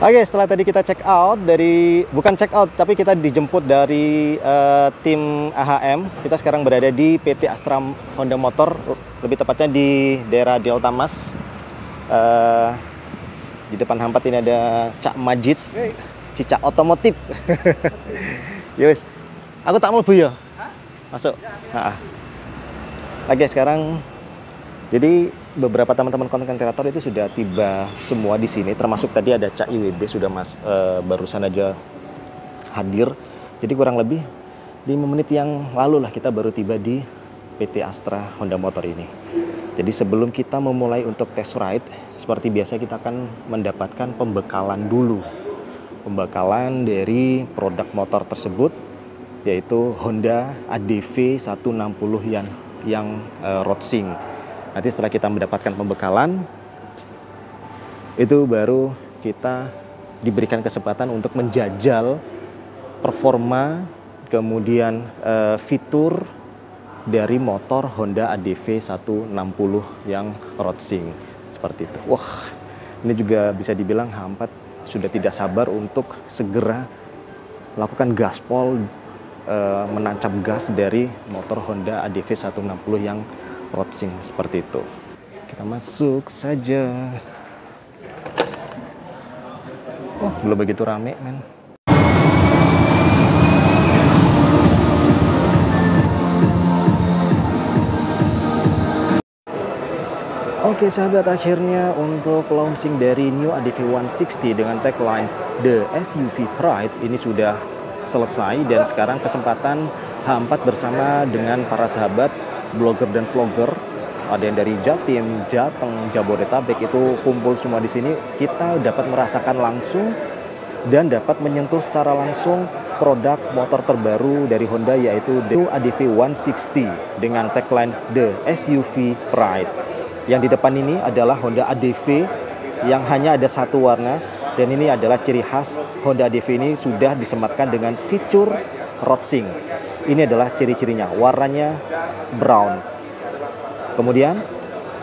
Oke, setelah tadi kita check out dari, bukan check out, tapi kita dijemput dari tim AHM. Kita sekarang berada di PT Astra Honda Motor, lebih tepatnya di daerah Delta Mas. Di depan hampat ini ada Cak Majid, Cica Otomotif. Yowes, aku tak mau ya. Masuk. Oke, sekarang jadi beberapa teman-teman konten kreator itu sudah tiba semua di sini, termasuk tadi ada Cak IWB sudah barusan aja hadir. Jadi kurang lebih 5 menit yang lalu lah kita baru tiba di PT Astra Honda Motor ini. Jadi sebelum kita memulai untuk test ride, seperti biasa kita akan mendapatkan pembekalan dulu. Pembekalan dari produk motor tersebut, yaitu Honda ADV 160 yang Roadsing. Nanti setelah kita mendapatkan pembekalan, itu baru kita diberikan kesempatan untuk menjajal performa, kemudian fitur dari motor Honda ADV 160 yang Roadsing. Seperti itu. Wah, ini juga bisa dibilang hampat sudah tidak sabar untuk segera lakukan gaspol, menancap gas dari motor Honda ADV 160 yang Roadsing, seperti itu. Kita masuk saja. Oh, belum begitu rame, men. Oke sahabat, akhirnya untuk launching dari New ADV 160 dengan tagline The SUV Pride ini sudah selesai, dan sekarang kesempatan H4 bersama dengan para sahabat blogger dan vlogger, ada yang dari Jatim, Jateng, Jabodetabek, itu kumpul semua di sini. Kita dapat merasakan langsung dan dapat menyentuh secara langsung produk motor terbaru dari Honda, yaitu The ADV 160 dengan tagline The SUV Pride. Yang di depan ini adalah Honda ADV yang hanya ada satu warna, dan ini adalah ciri khas Honda ADV ini sudah disematkan dengan fitur Roadsing. Ini adalah ciri-cirinya, warnanya brown. Kemudian,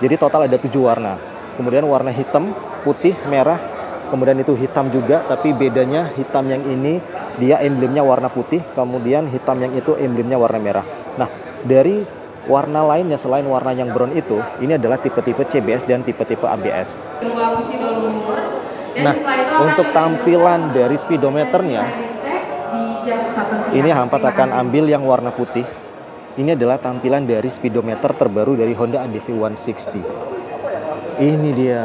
jadi total ada 7 warna. Kemudian warna hitam, putih, merah, kemudian itu hitam juga, tapi bedanya hitam yang ini dia emblemnya warna putih, kemudian hitam yang itu emblemnya warna merah. Nah, dari warna lainnya selain warna yang brown itu, ini adalah tipe-tipe CBS dan tipe-tipe ABS. Nah, untuk tampilan dari speedometernya, ini hampat akan ambil yang warna putih. Ini adalah tampilan dari speedometer terbaru dari Honda ADV 160. Ini dia.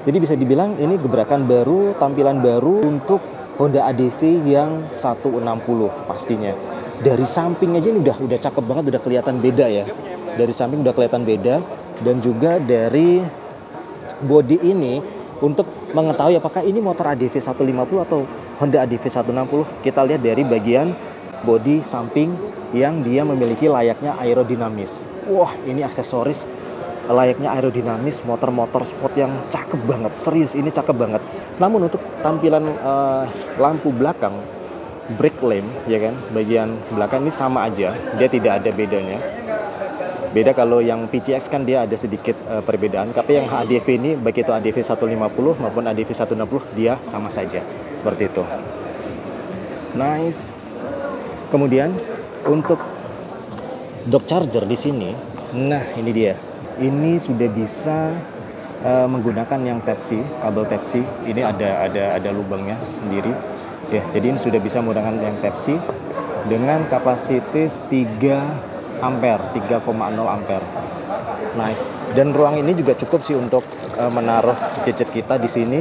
Jadi bisa dibilang ini gebrakan baru, tampilan baru untuk Honda ADV yang 160 pastinya. Dari samping aja ini udah cakep banget, udah kelihatan beda ya. Dari samping udah kelihatan beda, dan juga dari body ini, untuk mengetahui apakah ini motor ADV 150 atau Honda ADV 160, kita lihat dari bagian body samping yang dia memiliki layaknya aerodinamis. Wah, ini aksesoris layaknya aerodinamis, motor-motor sport yang cakep banget. Serius, ini cakep banget. Namun untuk tampilan lampu belakang, brake lamp, ya kan, bagian belakang ini sama aja, dia tidak ada bedanya. Beda kalau yang PCX kan dia ada sedikit perbedaan, tapi yang ADV ini, baik itu ADV 150 maupun ADV 160, dia sama saja, seperti itu. Nice. Kemudian untuk dock charger di sini, nah ini dia. Ini sudah bisa menggunakan yang Type-C, kabel Type-C. Ini ada lubangnya sendiri. Ya, jadi ini sudah bisa menggunakan yang Type-C dengan kapasitas 3 ampere, 3,0 ampere. Nice. Dan ruang ini juga cukup sih untuk menaruh gadget kita di sini.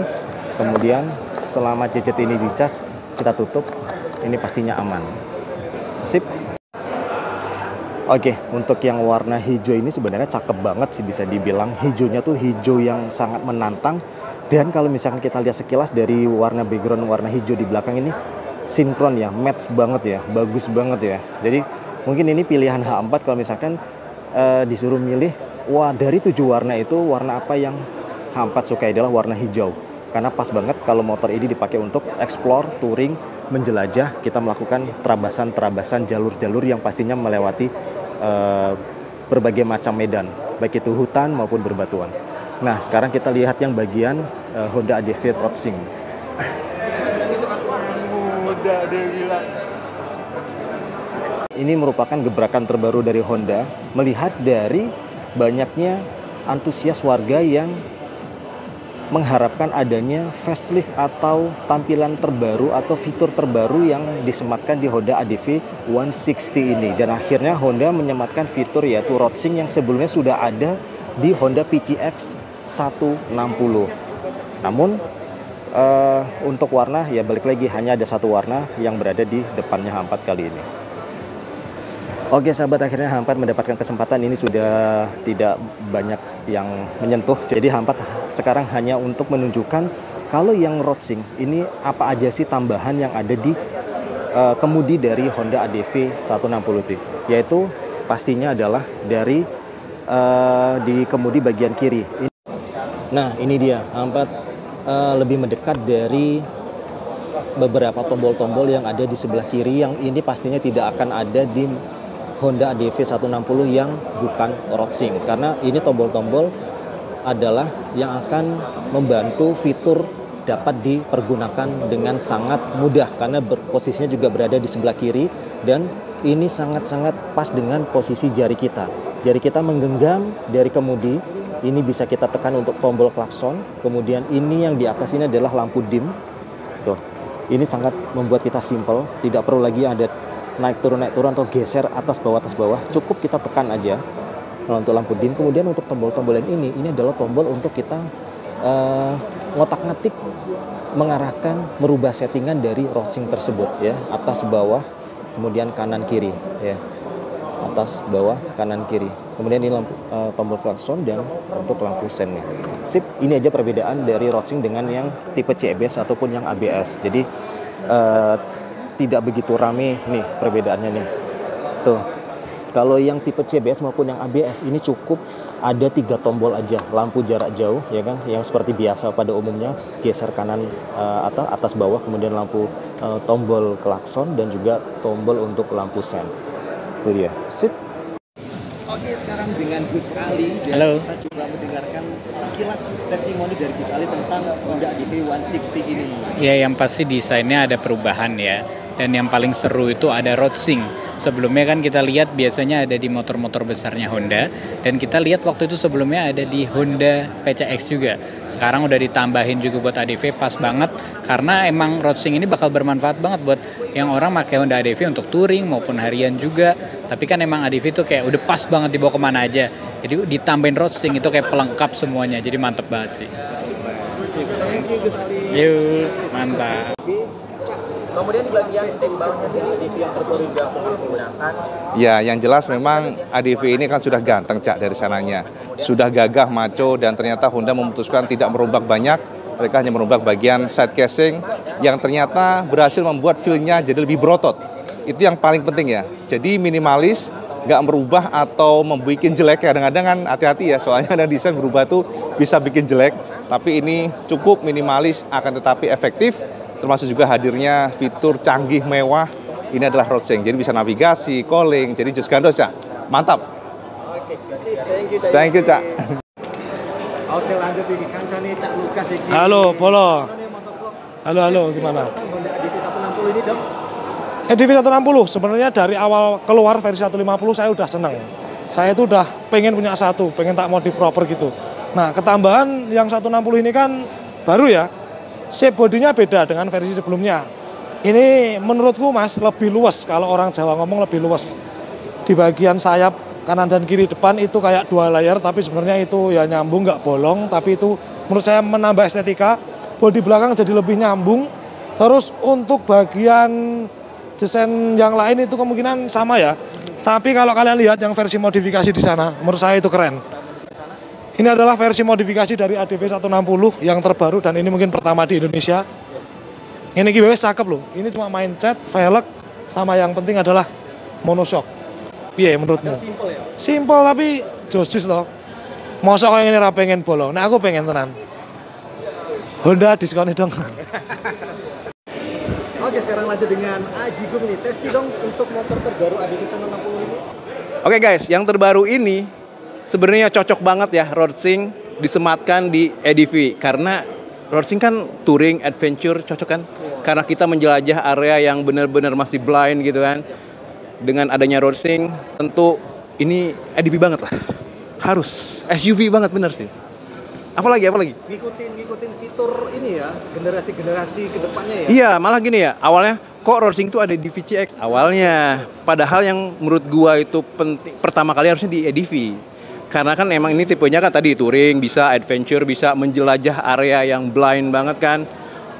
Kemudian selama gadget ini dicas, kita tutup, ini pastinya aman. Sip. Oke, untuk yang warna hijau ini sebenarnya cakep banget sih, bisa dibilang hijaunya tuh hijau yang sangat menantang. Dan kalau misalkan kita lihat sekilas dari warna background warna hijau di belakang ini sinkron ya, match banget ya, bagus banget ya. Jadi mungkin ini pilihan H4 kalau misalkan disuruh milih, wah dari 7 warna itu warna apa yang H4 suka, adalah warna hijau. Karena pas banget kalau motor ini dipakai untuk explore, touring, menjelajah, kita melakukan terabasan-terabasan jalur-jalur yang pastinya melewati berbagai macam medan, baik itu hutan maupun berbatuan. Nah, sekarang kita lihat yang bagian Honda ADV Roadsing. Ini merupakan gebrakan terbaru dari Honda, melihat dari banyaknya antusias warga yang mengharapkan adanya facelift atau tampilan terbaru atau fitur terbaru yang disematkan di Honda ADV 160 ini. Dan akhirnya Honda menyematkan fitur yaitu road sync yang sebelumnya sudah ada di Honda PCX 160. Namun untuk warna ya balik lagi hanya ada satu warna yang berada di depannya H4 kali ini. Oke sahabat, akhirnya H4 mendapatkan kesempatan. Ini sudah tidak banyak yang menyentuh. Jadi H4 sekarang hanya untuk menunjukkan kalau yang road sync ini apa aja sih tambahan yang ada di kemudi dari Honda ADV 160T. Yaitu pastinya adalah dari di kemudi bagian kiri. Nah ini dia, H4 lebih mendekat dari beberapa tombol-tombol yang ada di sebelah kiri, yang ini pastinya tidak akan ada di Honda ADV 160 yang bukan road sync, karena ini tombol-tombol adalah yang akan membantu fitur dapat dipergunakan dengan sangat mudah karena posisinya juga berada di sebelah kiri, dan ini sangat-sangat pas dengan posisi jari kita. Jari kita menggenggam dari kemudi, ini bisa kita tekan untuk tombol klakson. Kemudian ini yang di atas ini adalah lampu dim. Tuh, ini sangat membuat kita simple, tidak perlu lagi ada naik turun atau geser atas bawah, cukup kita tekan aja untuk lampu dim. Kemudian untuk tombol-tombol yang ini adalah tombol untuk kita ngotak-ngatik, mengarahkan, merubah settingan dari road sync tersebut ya, atas bawah, kemudian kanan kiri ya, atas bawah kanan kiri. Kemudian ini lampu tombol klakson dan untuk lampu sennya. Sip, ini aja perbedaan dari road sync dengan yang tipe CBS ataupun yang ABS. Jadi tidak begitu rame nih perbedaannya nih. Tuh. Kalau yang tipe CBS maupun yang ABS ini cukup ada 3 tombol aja, lampu jarak jauh ya kan, yang seperti biasa pada umumnya, geser kanan atau atas bawah, kemudian lampu tombol klakson dan juga tombol untuk lampu sen. Itu dia. Sip. Oke, sekarang dengan Gus Ali. Halo. Kita coba mendengarkan sekilas testimoni dari Gus Ali tentang Honda ADV 160 ini. Ya, yang pasti desainnya ada perubahan ya. Dan yang paling seru itu ada road sync. Sebelumnya kan kita lihat biasanya ada di motor-motor besarnya Honda. Dan kita lihat waktu itu sebelumnya ada di Honda PCX juga. Sekarang udah ditambahin juga buat ADV, pas banget. Karena emang road sync ini bakal bermanfaat banget buat yang orang pakai Honda ADV untuk touring maupun harian juga. Tapi kan emang ADV itu kayak udah pas banget dibawa kemana aja. Jadi ditambahin road sync itu kayak pelengkap semuanya. Jadi mantep banget sih. Yuk, mantap. Kemudian di bagian stickbangnya sini ADV yang terbaru juga menggunakan. Ya, yang jelas memang ADV ini kan sudah ganteng Cak dari sananya. Sudah gagah, maco, dan ternyata Honda memutuskan tidak merombak banyak. Mereka hanya merombak bagian side casing yang ternyata berhasil membuat feel-nya jadi lebih berotot. Itu yang paling penting ya. Jadi minimalis, nggak merubah atau membuat jelek. Kadang-kadang kan hati-hati ya, soalnya ada desain berubah tuh bisa bikin jelek. Tapi ini cukup minimalis, akan tetapi efektif. Termasuk juga hadirnya fitur canggih mewah. Ini adalah road sync, jadi bisa navigasi, calling, jadi just gandos Cak. Mantap. Thank you Cak. Oke, lanjut ini kancane Cak Lukas iki. Halo, Polo. Halo, gimana? Honda ADV 160 ini, Dok. ADV 160 sebenarnya dari awal keluar versi 150 saya udah seneng. Saya tuh udah pengen punya satu, pengen tak modif proper gitu. Nah, ketambahan yang 160 ini kan baru ya. Shape bodinya beda dengan versi sebelumnya. Ini menurutku Mas lebih luas, kalau orang Jawa ngomong lebih luas. Di bagian sayap kanan dan kiri depan itu kayak 2 layer, tapi sebenarnya itu ya nyambung, nggak bolong. Tapi itu menurut saya menambah estetika. Bodi belakang jadi lebih nyambung. Terus untuk bagian desain yang lain itu kemungkinan sama ya. Tapi kalau kalian lihat yang versi modifikasi di sana, menurut saya itu keren. Ini adalah versi modifikasi dari ADV 160 yang terbaru dan ini mungkin pertama di Indonesia. Ini GBW cakep loh. Ini cuma main cat, velg, sama yang penting adalah monoshock. Iya menurutmu? Simple ya. Simple tapi josis loh. Mosok kayak ini pengen bolong. Nah aku pengen tenan. Honda diskon dong. Oke, sekarang lanjut dengan Aji Gung nih. Testi dong untuk motor terbaru ADV 160 ini. Oke guys, yang terbaru ini sebenarnya cocok banget ya road sync disematkan di ADV karena Roadsing kan touring, adventure, cocok kan? Karena kita menjelajah area yang benar-benar masih blind gitu kan. Dengan adanya Roadsing, tentu ini ADV banget lah. Harus, SUV banget bener sih. Apalagi? Ngikutin fitur ini ya, generasi-generasi kedepannya ya. Iya, malah gini ya, awalnya kok Roadsing itu ada di VCX awalnya. Padahal yang menurut gua itu penting, pertama kali harusnya di ADV. Karena kan emang ini tipenya kan tadi touring, bisa adventure, bisa menjelajah area yang blind banget kan.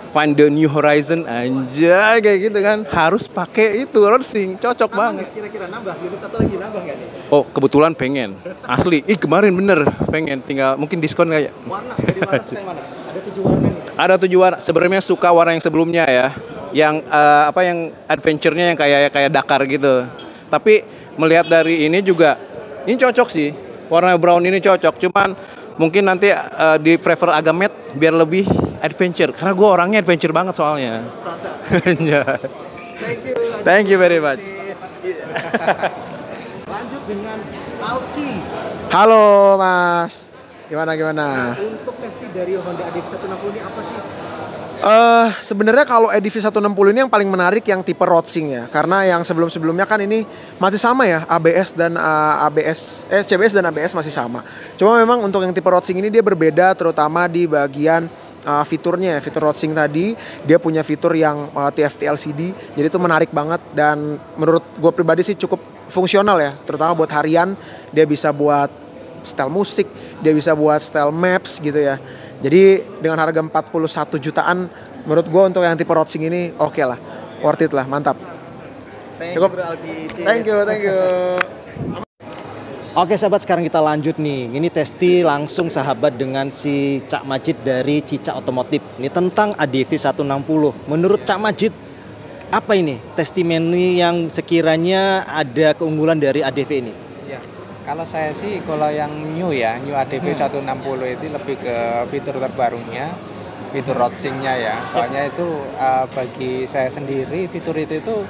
Find the new horizon, anjay kayak gitu kan. Harus pakai itu Roadsing, cocok banget. Kira-kira nambah, unit satu lagi nambah nggak nih? Oh, kebetulan pengen. Asli, kemarin bener pengen. Tinggal mungkin diskon kayak. Warna, dari warna style mana? Ada 7 warna nih. Ada 7 warna. Sebenarnya suka warna yang sebelumnya ya. Yang yang adventure-nya yang kayak Dakar gitu. Tapi melihat dari ini juga ini cocok sih. Warna brown ini cocok. Cuman mungkin nanti di prefer agak matte biar lebih adventure. Karena gue orangnya adventure banget soalnya. Thank you very much. Lanjut dengan Alki. Halo Mas, gimana? Untuk testi dari Honda ADV 160 ini apa sih? Sebenarnya kalau ADV 160 ini yang paling menarik yang tipe Roadsing ya, karena yang sebelum-sebelumnya kan ini masih sama ya, CBS dan ABS masih sama. Cuma memang untuk yang tipe Roadsing ini dia berbeda, terutama di bagian fiturnya ya. Fitur Roadsing tadi dia punya fitur yang TFT LCD, jadi itu menarik banget dan menurut gue pribadi sih cukup fungsional ya, terutama buat harian. Dia bisa buat style musik, dia bisa buat style maps gitu ya. Jadi dengan harga 41 jutaan menurut gue untuk yang tipe Roadsing ini oke lah, worth it lah, mantap. Cukup. Thank you. Oke sahabat, sekarang kita lanjut nih. Ini testi langsung sahabat dengan si Cak Majid dari Cica Otomotif. Ini tentang ADV 160. Menurut Cak Majid, apa ini testimoni yang sekiranya ada keunggulan dari ADV ini? Ya, kalau saya sih kalau yang new ADV 160 itu lebih ke fitur terbarunya, fitur Roadsing-nya ya. Soalnya itu bagi saya sendiri fitur itu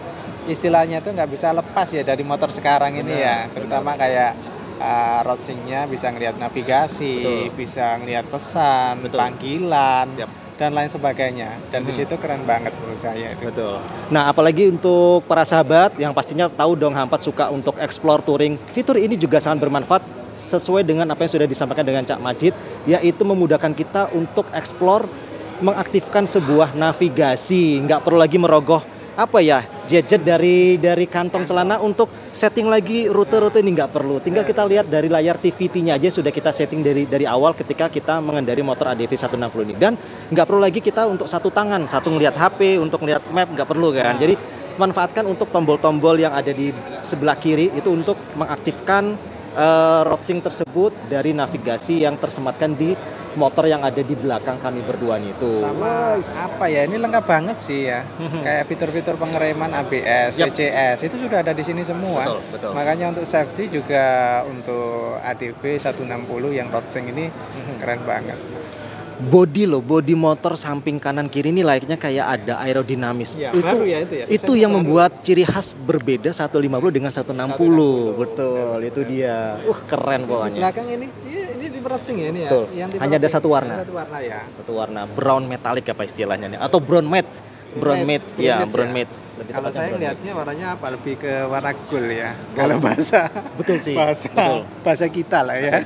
istilahnya itu nggak bisa lepas ya dari motor sekarang ini ya. Terutama kayak Roadsing-nya bisa ngelihat navigasi, bisa ngelihat pesan, panggilan, dan lain sebagainya. Dan di situ keren banget menurut saya itu. Betul. Nah, apalagi untuk para sahabat yang pastinya tahu dong Hampat suka untuk explore touring. Fitur ini juga sangat bermanfaat sesuai dengan apa yang sudah disampaikan dengan Cak Majid, yaitu memudahkan kita untuk explore, mengaktifkan sebuah navigasi. Nggak perlu lagi merogoh gadget dari kantong celana untuk setting lagi rute-rute, ini nggak perlu. Tinggal kita lihat dari layar TVT-nya aja sudah kita setting dari awal ketika kita mengendari motor ADV 160 ini. Dan nggak perlu lagi kita untuk satu tangan, satu ngelihat HP, untuk ngelihat map, nggak perlu kan. Jadi manfaatkan untuk tombol-tombol yang ada di sebelah kiri itu untuk mengaktifkan Roadsing tersebut dari navigasi yang tersematkan di motor yang ada di belakang kami berdua nih tuh. Sama ini lengkap banget sih ya. Kayak fitur-fitur pengereman ABS, TCS itu sudah ada di sini semua. Betul. Makanya untuk safety juga untuk ADV 160 yang Roadsing ini keren banget. Bodi motor samping kanan kiri ini layaknya kayak ada aerodinamis. Ya, itu yang membuat ciri khas berbeda 150 dengan 160. Betul, itu dia. Keren pokoknya. Belakang ini di Roadsing ya ini ya. Betul. Hanya ada satu warna. Satu warna ya. Satu warna brown metallic apa istilahnya nih, atau brown matte. Brown matte. Kalau saya lihatnya warnanya lebih ke warna gold ya. Kalau bahasa. Betul sih. Bahasa kita lah ya.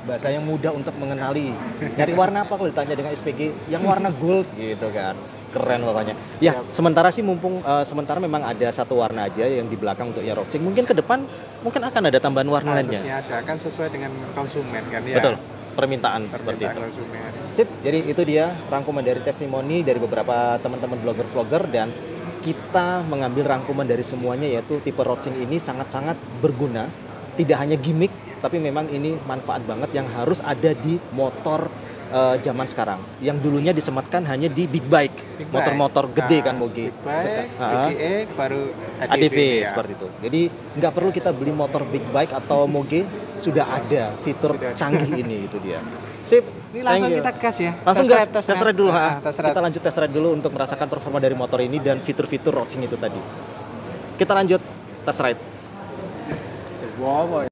Bahasa yang mudah untuk mengenali. Dari warna apa kalau ditanya dengan SPG? Yang warna gold gitu kan. Keren pokoknya. Ya, sementara sementara memang ada satu warna aja yang di belakang untuk ya Roadsing. Mungkin ke depan akan ada tambahan warna lainnya. Harusnya ada, kan sesuai dengan konsumen kan ya. Betul. Permintaan seperti itu. Konsumen. Sip, jadi itu dia rangkuman dari testimoni dari beberapa teman-teman vlogger-vlogger, dan kita mengambil rangkuman dari semuanya, yaitu tipe Roadsing ini sangat-sangat berguna. Tidak hanya gimmick, tapi memang ini manfaat banget yang harus ada di motor zaman sekarang. Yang dulunya disematkan hanya di big bike, motor-motor gede kan Moge. Big bike, PCX, baru ADV ya. Seperti itu. Jadi nggak perlu kita beli motor big bike atau Moge, sudah ada fitur canggih ini, itu dia. Sip. Ini langsung kita gas ya. Langsung gas, test ride dulu. Kita lanjut test ride dulu untuk merasakan performa dari motor ini dan fitur-fitur Roadsing itu tadi. Kita lanjut test ride. Wow.